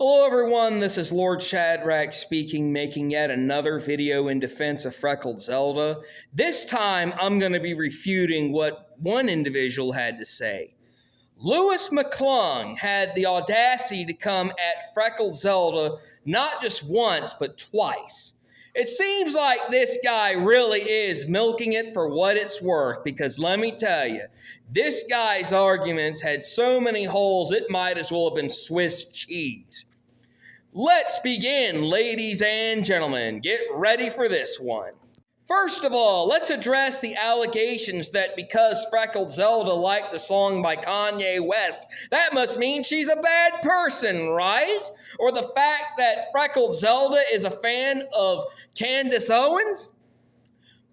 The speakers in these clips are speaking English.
Hello everyone, this is Lord Shadrach speaking, making yet another video in defense of FreckledZelda. This time I'm going to be refuting what one individual had to say. McClung had the audacity to come at FreckledZelda not just once, but twice. It seems like this guy really is milking it for what it's worth, because let me tell you, this guy's arguments had so many holes it might as well have been Swiss cheese. Let's begin, ladies and gentlemen. Get ready for this one. First of all, let's address the allegations that because FreckledZelda liked a song by Kanye West, that must mean she's a bad person, right? Or the fact that FreckledZelda is a fan of Candace Owens?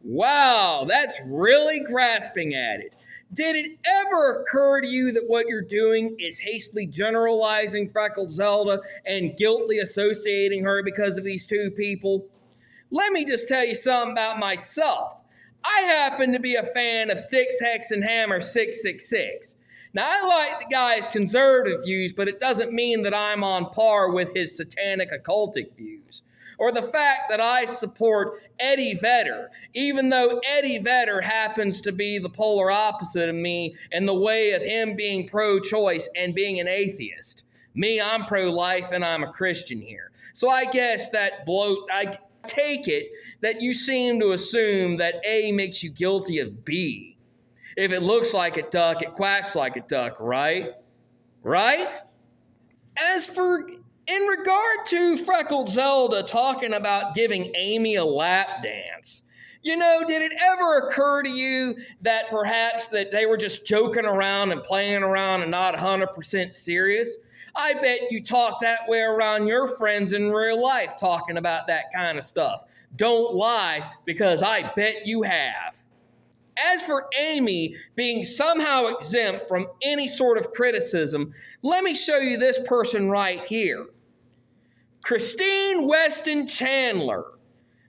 Wow, that's really grasping at it. Did it ever occur to you that what you're doing is hastily generalizing FreckledZelda and guiltily associating her because of these two people? Let me just tell you something about myself. I happen to be a fan of Six Hex and Hammer 666. Now, I like the guy's conservative views, but it doesn't mean that I'm on par with his satanic occultic views. Or the fact that I support Eddie Vedder, even though Eddie Vedder happens to be the polar opposite of me in the way of him being pro-choice and being an atheist. Me, I'm pro-life and I'm a Christian here. So I guess that I take it that you seem to assume that A makes you guilty of B. If it looks like a duck, it quacks like a duck, right? Right? In regard to FreckledZelda talking about giving Amy a lap dance, did it ever occur to you that perhaps that they were just joking around and playing around and not 100% serious? I bet you talk that way around your friends in real life talking about that kind of stuff. Don't lie, because I bet you have. As for Amy being somehow exempt from any sort of criticism, let me show you this person right here. Christine Weston Chandler.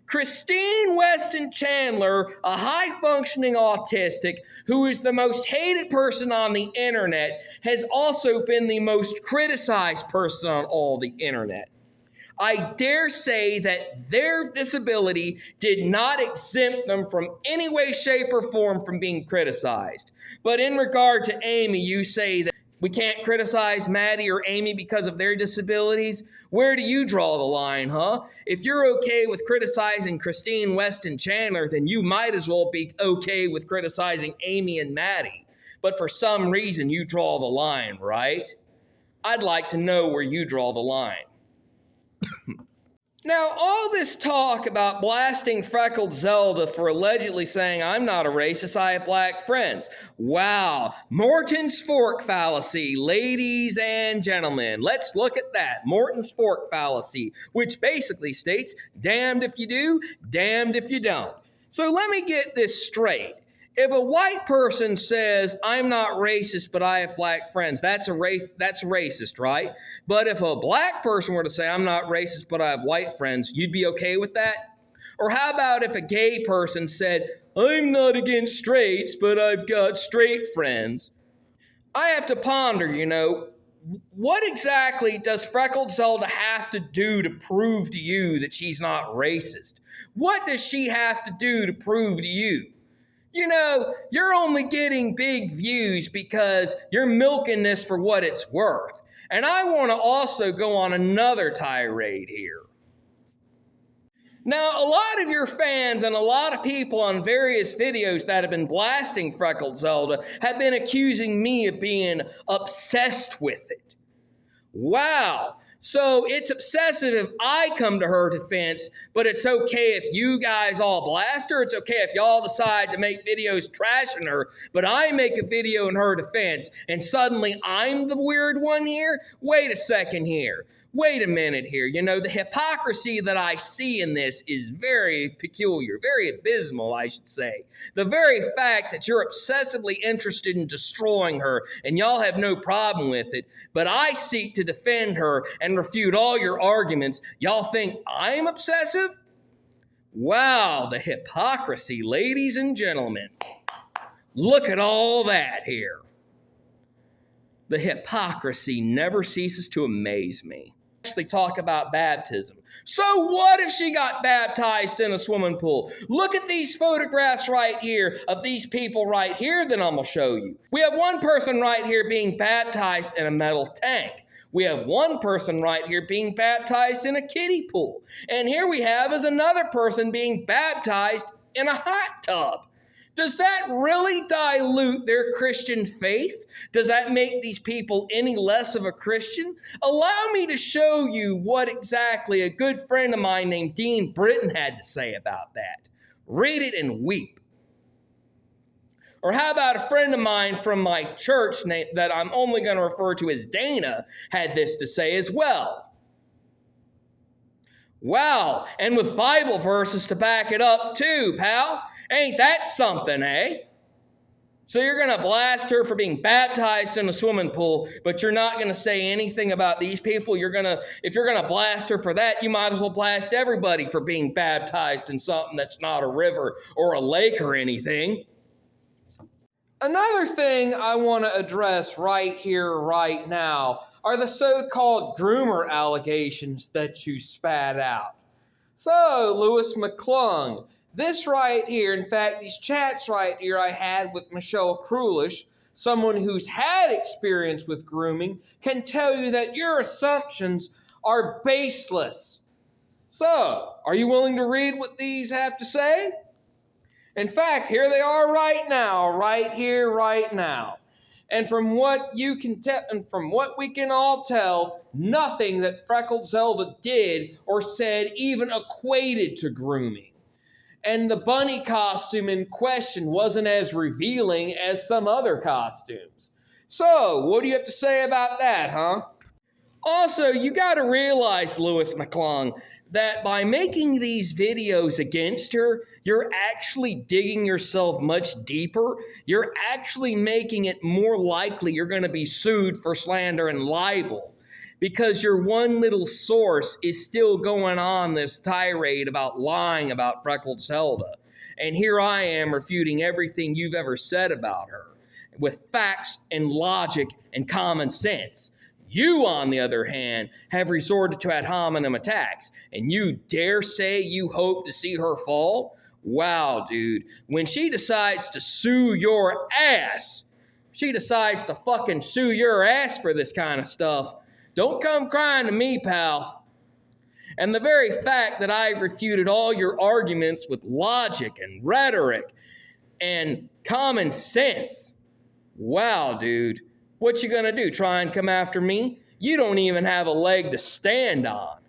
Christine Weston Chandler, a high-functioning autistic who is the most hated person on the internet, has also been the most criticized person on all the internet. I dare say that their disability did not exempt them from any way, shape, or form from being criticized. But in regard to Amy, you say that we can't criticize Maddie or Amy because of their disabilities? Where do you draw the line, huh? If you're okay with criticizing Christine Weston Chandler, then you might as well be okay with criticizing Amy and Maddie. But for some reason, you draw the line, right? I'd like to know where you draw the line. Now, all this talk about blasting FreckledZelda for allegedly saying I'm not a racist, I have black friends. Wow, Morton's fork fallacy, ladies and gentlemen. Let's look at that, Morton's fork fallacy, which basically states, damned if you do, damned if you don't. So let me get this straight. If a white person says, I'm not racist, but I have black friends, that's racist, right? But if a black person were to say, I'm not racist, but I have white friends, you'd be okay with that? Or how about if a gay person said, I'm not against straights, but I've got straight friends? I have to ponder, what exactly does FreckledZelda have to do to prove to you that she's not racist? What does she have to do to prove to you? You're only getting big views because you're milking this for what it's worth. And I want to also go on another tirade here. Now, a lot of your fans and a lot of people on various videos that have been blasting FreckledZelda have been accusing me of being obsessed with it. Wow. So it's obsessive if I come to her defense, but it's okay if you guys all blast her. It's okay if y'all decide to make videos trashing her, but I make a video in her defense, and suddenly I'm the weird one here? Wait a second here. Wait a minute here. The hypocrisy that I see in this is very peculiar, very abysmal, I should say. The very fact that you're obsessively interested in destroying her and y'all have no problem with it, but I seek to defend her and refute all your arguments, y'all think I'm obsessive? Wow, the hypocrisy, ladies and gentlemen. Look at all that here. The hypocrisy never ceases to amaze me. actually talk about baptism. So what if she got baptized in a swimming pool? Look at these photographs right here of these people right here that I'm going to show you. We have one person right here being baptized in a metal tank. We have one person right here being baptized in a kiddie pool. And here we have is another person being baptized in a hot tub. Does that really dilute their Christian faith? Does that make these people any less of a Christian? Allow me to show you what exactly a good friend of mine named Dean Britton had to say about that. Read it and weep. Or how about a friend of mine from my church that I'm only going to refer to as Dana had this to say as well. Wow, and with Bible verses to back it up too, pal. Ain't that something, eh? So you're going to blast her for being baptized in a swimming pool, but you're not going to say anything about these people. If you're going to blast her for that, you might as well blast everybody for being baptized in something that's not a river or a lake or anything. Another thing I want to address right here, right now, are the so-called groomer allegations that you spat out. So, Lewis McClung, this right here, in fact, these chats right here I had with Michelle Krulish, someone who's had experience with grooming, can tell you that your assumptions are baseless. So, are you willing to read what these have to say? In fact, here they are right now, right here, right now. And from what you can tell, and from what we can all tell, nothing that FreckledZelda did or said even equated to grooming. And the bunny costume in question wasn't as revealing as some other costumes. So, what do you have to say about that, huh? Also, you gotta realize, Lewis McClung, that by making these videos against her, you're actually digging yourself much deeper. You're actually making it more likely you're going to be sued for slander and libel because your one little source is still going on this tirade about lying about FreckledZelda. And here I am refuting everything you've ever said about her with facts and logic and common sense. You, on the other hand, have resorted to ad hominem attacks, and you dare say you hope to see her fall? Wow, dude. When she decides to sue your ass, she decides to fucking sue your ass for this kind of stuff, don't come crying to me, pal. And the very fact that I've refuted all your arguments with logic and rhetoric and common sense, wow, dude. What you gonna do, try and come after me? You don't even have a leg to stand on.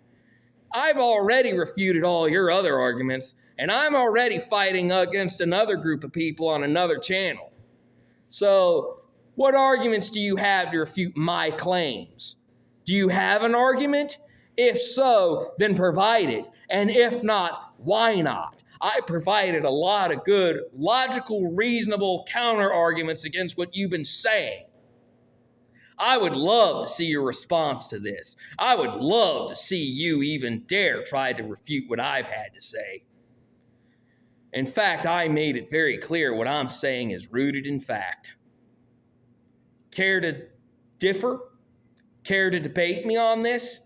I've already refuted all your other arguments, and I'm already fighting against another group of people on another channel. So, what arguments do you have to refute my claims? Do you have an argument? If so, then provide it. And if not, why not? I provided a lot of good, logical, reasonable counter arguments against what you've been saying. I would love to see your response to this. I would love to see you even dare try to refute what I've had to say. In fact, I made it very clear what I'm saying is rooted in fact. Care to differ? Care to debate me on this?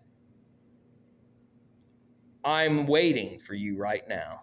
I'm waiting for you right now.